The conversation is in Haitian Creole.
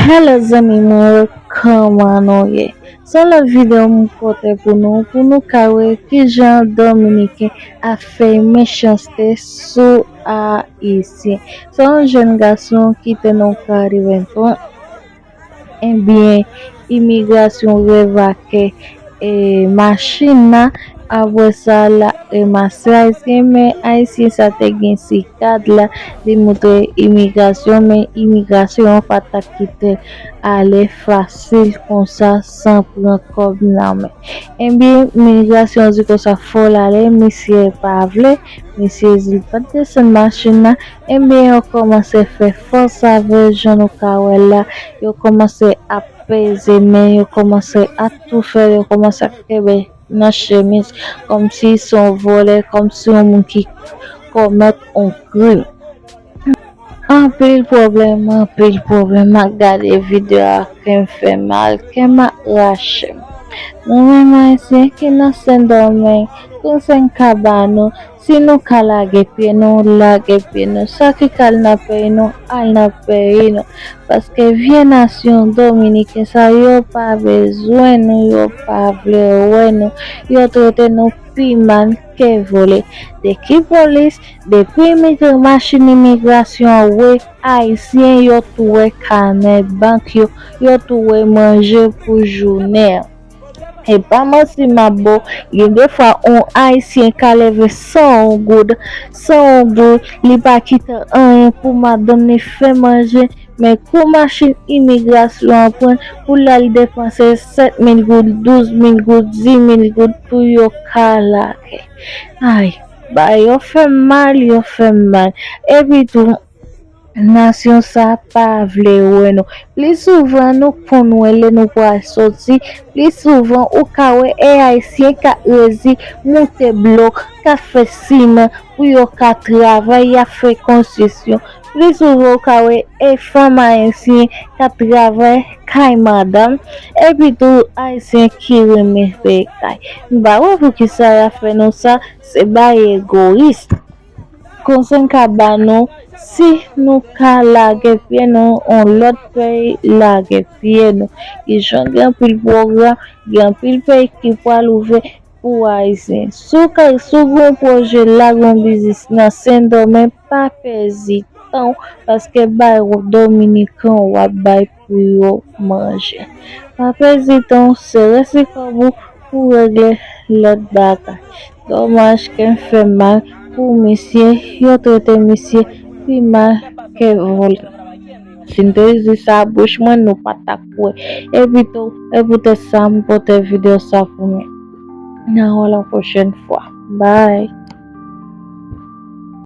Hello zami mwen, koman nou ye? Son la video mwen pote pou nou kawe ki jan Dominique a fe mechansite sou Haitien. Son jen gason ki te nou ka riventon, bien imigrasyon revake machine nan apre sa la remase Haitien, men Haitien sa te gen si kad la li moutre imigrasyon, men imigrasyon pata kite ale fasil kon sa san pran kob nan men. Bien imigrasyon zi kon sa fol ale, misye pa vle, misye zi pat desen machine nan, bien yo komanse fe fos ave jan nou ka we la, yo komanse a peze men, yo komanse a tou fe, yo komanse a kebe nan chemise kom si son vole, kom si yon moun ki komet on krim. Anpil problem, ma gade video a kem fe mal, kem a rache. Nou men Haitien ki nan sen domen, kon sen kabano, si nou ka lage pie nou, sa ki kal na peyi nou, al na peyi nou. Paske vie nasyon Dominique sa yo pa bezwen nou, yo pa vle we nou, yo trete nou pi man ke vole. De ki polis, depi machine imigrasyon we, Haitien yo touwe kane bank yo touwe manje pou jouner. E pa monsi mabo, gen defwa on Haitien ka leve 100 goud, li pa kite an pou madame ni fe manje, men kou machine imigrasyon pren pou la li depanse 7,000 goud, 12,000 goud, 10,000 goud pou yo kalake. Ay, ba yo fe mal. E pi tou, nasyon sa pa vle we nou. Pli souvan nou kon wele nou kwa soti, pli souvan ou ka we Haitien ka rezi monte blok, ka fe siman pou yo ka travay ya fe konstrusyon. Pli souvan ou ka we femme Haitien ka travay kay madame, e pi tou Haitien ki reme fe kay. Ba we pou ki sa ya fe nou sa, se ba egoist. Konsen ka ba nou, si nou ka lage pie nou, on lot pey lage pie nou. Ki jan gen pil program, gen pil pey ki pal ouve pou Haitien. Sou gon proje lagon bizis nan sen domen, pa pezi tan, paske bay Dominican wap bay pou yo manje. Pa pezi tan, se resi kabou pou regle lot bagay. Domaj ken fe mal pou misye, yo trete misye pi mal ke vole. Sin te zi sa bouch mwen nou patak we. Evite sa mpote video sa pou mwen. Nan wala prochaine fwa. Bye.